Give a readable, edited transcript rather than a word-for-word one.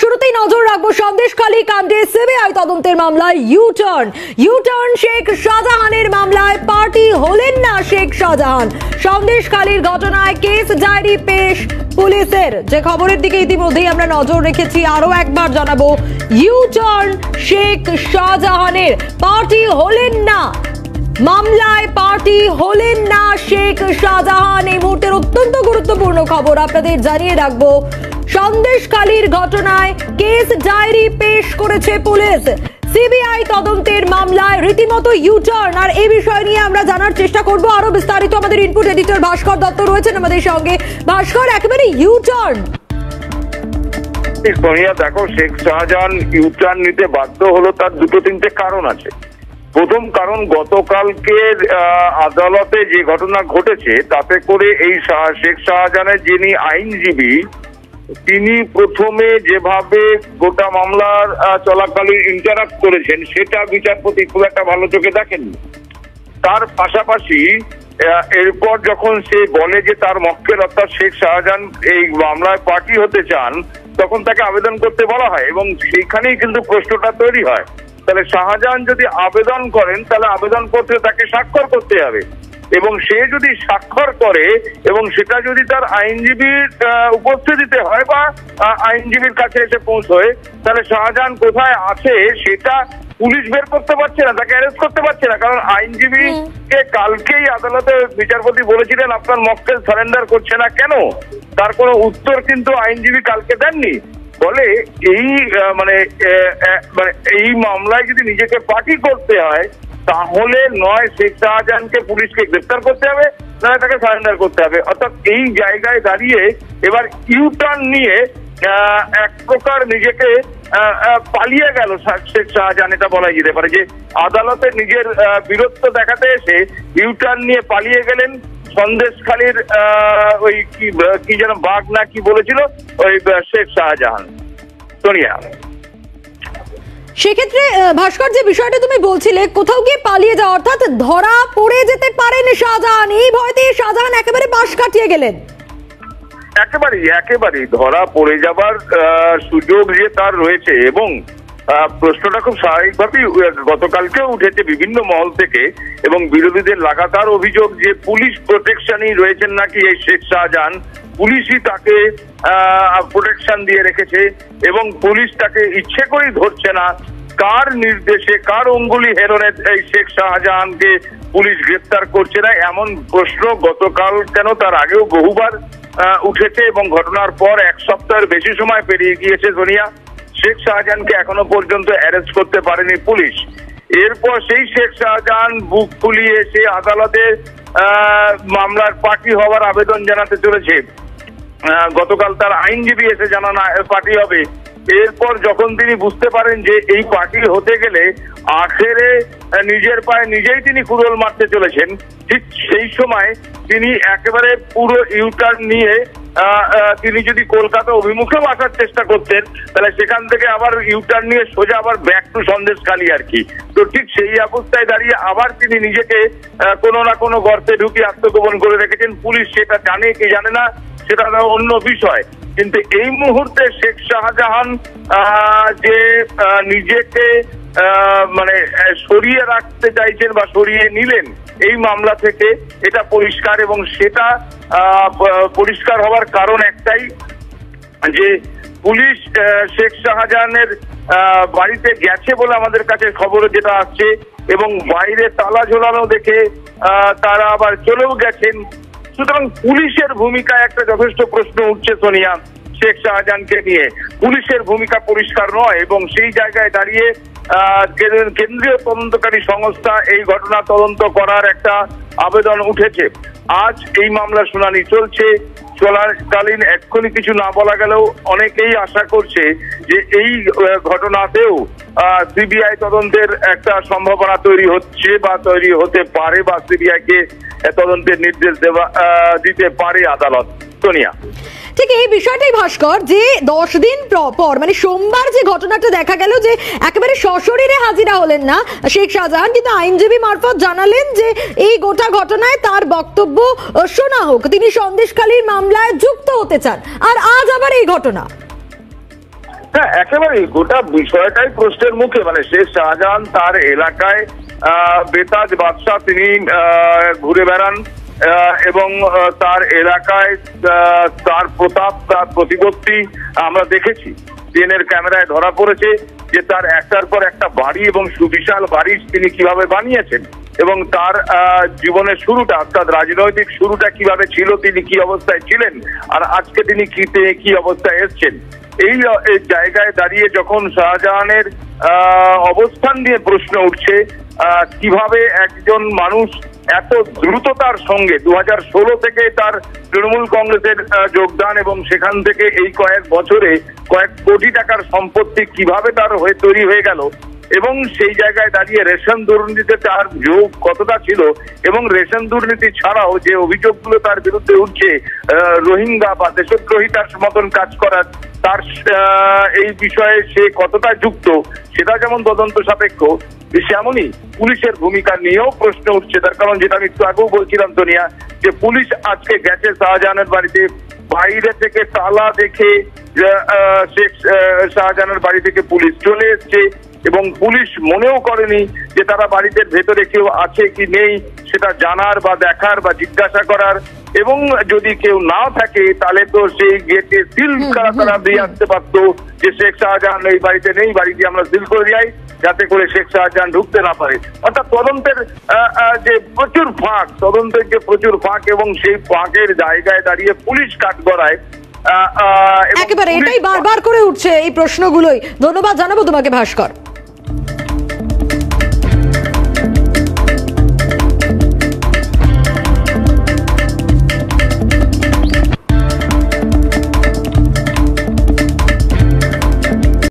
শুরুতেই নজর রাখবো সন্দেশখালী কাণ্ডে সিবিআই তদন্তের মামলায় ইউটার্ন শেখ শাহজাহানের মামলায় পার্টি হলেন না শেখ শাহজাহান। সন্দেশখালীর ঘটনায় কেস ডায়েরি পেশ পুলিশের। যে খবরের দিকে ইতিমধ্যেই আমরা নজর রেখেছি, আরো একবার জানাবো, ইউটার্ন শেখ শাহজাহানের পার্টি হলেন না, মামলায় পার্টি হলেন না শেখ শাহজাহান। এই মুহূর্তের অত্যন্ত গুরুত্বপূর্ণ খবর আপনাদের জানিয়ে রাখবো, সন্দেশখালীর ঘটনায় কেস ডায়েরি পেশ করেছে পুলিশ। সিবিআই তদন্তের মামলায় রীতিমতো ইউটার্ন, আর এই বিষয় নিয়ে আমরা জানার চেষ্টা করব আরো বিস্তারিত। আমাদের ইনপুট এডিটর ভাস্কর দত্ত রয়েছেন আমাদের সঙ্গে। ভাস্কর, একেবারে ইউটার্ন। দেখো, শেখ শাহজাহান ইউটার্ন নিতে বাধ্য হলো, তার দুটো তিনটে কারণ আছে। প্রথম কারণ, গতকালকের আদালতে যে ঘটনা ঘটেছে তাতে করে এই শেখ শাহজাহানের যিনি আইনজীবী, তিনি প্রথমে যেভাবে গোটা মামলার চলাকালীন ইন্টারাক্ট করেছেন সেটা বিচারপতি খুব একটা ভালো চোখে দেখেননি। তার পাশাপাশি এরপর যখন সে বলে যে তার মক্কেল অর্থাৎ শেখ শাহজাহান এই মামলায় পার্টি হতে চান, তখন তাকে আবেদন করতে বলা হয় এবং সেইখানেই কিন্তু প্রশ্নটা তৈরি হয়। তাহলে শাহজাহান যদি আবেদন করেন তাহলে আবেদনপত্রে তাকে স্বাক্ষর করতে হবে, এবং সে যদি স্বাক্ষর করে এবং সেটা যদি তার আইনজীবীর উপস্থিতিতে হয় বা আইনজীবীর কাছে এসে পৌঁছয়, তাহলে শাহজাহান কোথায় আছে সেটা পুলিশ বের করতে পারছে না, তাকে অ্যারেস্ট করতে পারছে না। কারণ আইনজীবীকে কালকেই আদালতে বিচারপতি বলেছিলেন আপনার মক্কেল সারেন্ডার করছে না কেন, তার কোনো উত্তর কিন্তু আইনজীবী কালকে দেননি। বলে এই মামলায় যদি নিজেকে পার্টি করতে হয় তাহলে নয় শেখ শাহজাহানকে পুলিশকে গ্রেফতার করতে হবে, নয় তাকে সারেন্ডার করতে হবে। অর্থাৎ এই জায়গায় দাঁড়িয়ে এবার ইউটার্ন নিয়ে এক প্রকার নিজেকে পালিয়ে গেল শেখ শাহজাহান, এটা বলা যেতে পারে যে আদালতে নিজের বীরত্ব দেখাতে এসে ইউটার্ন নিয়ে পালিয়ে গেলেন। সন্দেশখালীর ওই কি যেন বাঘ না কি বলেছিল ওই শেখ শাহজাহান। সোনিয়া, সেক্ষেত্রে ভাস্কর, যে বিষয়টা তুমি বলছিলে কোথাও গিয়ে পালিয়ে যাওয়া, অর্থাৎ ধরা পড়ে যেতে পারেন শাহজাহান, এই ভয়তে শাহজাহান একেবারে পাশ কাটিয়ে গেলেন। একেবারেই ধরা পড়ে যাবার সুযোগ যে তার রয়েছে, এবং প্রশ্নটা খুব স্বাভাবিকভাবেই গতকালকেও উঠেছে বিভিন্ন মহল থেকে, এবং বিরোধীদের লাগাতার অভিযোগ যে পুলিশ প্রোটেকশনই রয়েছেন নাকি এই শেখ শাহজাহান, পুলিশই তাকে প্রোটেকশন দিয়ে রেখেছে এবং পুলিশ তাকে ইচ্ছে করেই ধরছে না। কার নির্দেশে, কার অঙ্গুলি হেলনে এই শেখ শাহজাহানকে পুলিশ গ্রেফতার করছে না, এমন প্রশ্ন গতকাল কেন তার আগেও বহুবার উঠেছে, এবং ঘটনার পর এক সপ্তাহের বেশি সময় পেরিয়ে গিয়েছে। সোনিয়া, শেখ শাহজাহানকে এখনো পর্যন্ত অ্যারেস্ট করতে পারেনি পুলিশ। এরপর সেই শেখ শাহজাহান বুক ফুলিয়ে সে আদালতে মামলার পার্টি হওয়ার আবেদন জানাতে চলেছে। গতকাল তার আইনজীবী এসে জানান পার্টি হবে। এরপর যখন তিনি বুঝতে পারেন যে এই পার্টি হতে গেলে আখেরে নিজের পায়ে নিজেই তিনি কুড়োল মারতে চলেছেন, ঠিক সেই সময় তিনি একেবারে পুরো ইউটার্ন নিয়ে তিনি যদি কলকাতা অভিমুখেও আসার চেষ্টা করতেন তাহলে সেখান থেকে আবার ইউটার্ন নিয়ে সোজা আবার ব্যাক টু সন্দেশখালী আর কি। তো ঠিক সেই অবস্থায় দাঁড়িয়ে আবার তিনি নিজেকে কোনো না কোনো গর্তে ঢুকিয়ে আত্মগোপন করে রেখেছেন। পুলিশ সেটা জানে কি জানে না সেটা অন্য বিষয়, কিন্তু এই মুহূর্তে শেখ শাহজাহান যে নিজেকে সরিয়ে রাখতে চাইছেন বা সরিয়ে নিলেন এই মামলা থেকে, এটা পরিষ্কার। এবং সেটা পরিষ্কার হওয়ার কারণ একটাই, যে পুলিশ শেখ শাহজাহানের বাড়িতে গেছে বলে আমাদের কাছে খবর যেটা আসছে, এবং বাইরে তালা ঝোলানো দেখে তারা আবার চলেও গেছেন। সুতরাং পুলিশের ভূমিকায় একটা যথেষ্ট প্রশ্ন উঠছে সোনিয়া শেখ শাহজাহানকে নিয়ে। পুলিশের ভূমিকা পরিষ্কার নয়, এবং সেই জায়গায় দাঁড়িয়ে কেন্দ্রীয় তদন্তকারী সংস্থা এই ঘটনা তদন্ত করার একটা আবেদন উঠেছে। আজ এই মামলার শুনানি চলছে, চলাকালীন এক্ষুনি কিছু না বলা গেলেও অনেকেই আশা করছে যে এই ঘটনাতেও সিবিআই তদন্তের একটা সম্ভাবনা তৈরি হচ্ছে বা তৈরি হতে পারে, বা সিবিআইকে তদন্তের নির্দেশ দিতে পারে আদালত। সোনিয়া, ঠিক এই বিষয়টাই ভাস্কর, যে 10 দিন পর মানে সোমবার যে ঘটনাটা দেখা গেল যে একেবারে সশরীরে হাজিরা হলেন না শেখ শাহজাহান, কিন্তু আইনজীবী মারফত জানালেন যে এই গোটা ঘটনায় তার বক্তব্য শোনা হোক, তিনি সন্দেশখালীর মামলায় যুক্ত হতে চান, আর আজ আবার এই ঘটনা। হ্যাঁ, একেবারেই গোটা বিষয়টাই প্রশ্নের মুখে। মানে শেখ শাহজাহান তার এলাকায় বেতাজ বাদশাহ তিনি ঘুরে বেড়ান এবং তার এলাকায় তার প্রতাপ, তার প্রতিপত্তি আমরা দেখেছি। ট্রেনের ক্যামেরায় ধরা পড়েছে যে তার একটার পর একটা বাড়ি এবং সুবিশাল বাড়ি তিনি কিভাবে বানিয়েছেন এবং তার জীবনের শুরুটা অর্থাৎ রাজনৈতিক শুরুটা কিভাবে ছিল, তিনি কি অবস্থায় ছিলেন আর আজকে তিনি কি অবস্থায় এসছেন। এই জায়গায় দাঁড়িয়ে যখন শাহজাহানের অবস্থান নিয়ে প্রশ্ন উঠছে, কিভাবে একজন মানুষ এত দ্রুততার সঙ্গে 2016 থেকে তার তৃণমূল কংগ্রেসের যোগদান এবং সেখান থেকে এই কয়েক বছরে কয়েক কোটি টাকার সম্পত্তি কিভাবে তার তৈরি হয়ে গেল এবং সেই জায়গায় দাঁড়িয়ে রেশন দুর্নীতিতে তার যোগ কতটা ছিল এবং রেশন দুর্নীতি ছাড়াও যে অভিযোগগুলো তার বিরুদ্ধে উঠছে, রোহিঙ্গা বা দেশদ্রোহিতার মতন কাজ করার, তার এই বিষয়ে সে কতটা যুক্ত সেটা যেমন তদন্ত সাপেক্ষ, সেমনই পুলিশের ভূমিকা নিয়েও প্রশ্ন উঠছে। তার কারণ যেটা আমি একটু আগেও বলছিলাম সোনিয়া, যে পুলিশ আজকে গেছে শাহজাহানের বাড়িতে, বাইরে থেকে তালা দেখে শেখ শাহজাহানের বাড়ি থেকে পুলিশ চলে এসছে এবং পুলিশ মনেও করেনি যে তারা বাড়িতে ভেতরে কেউ আছে কি নেই সেটা জানার বা দেখার বা জিজ্ঞাসা করার, এবং যদি কেউ না থাকে তাহলে তো সেই গেটে সিল তারা দিয়ে আসতে পারতো যে শেখ শাহজাহান এই বাড়িতে নেই, বাড়িতে আমরা সিল করে যাই যাতে করে শেখ শাহজাহান ঢুকতে না পারে। অর্থাৎ তদন্তের যে প্রচুর ফাঁক এবং সেই ফাঁকের জায়গায় দাঁড়িয়ে পুলিশ কাঠগড়ায় একেবারে এটাই বারবার করে উঠছে এই প্রশ্নগুলোই। ধন্যবাদ জানাবো তোমাকে ভাস্কর।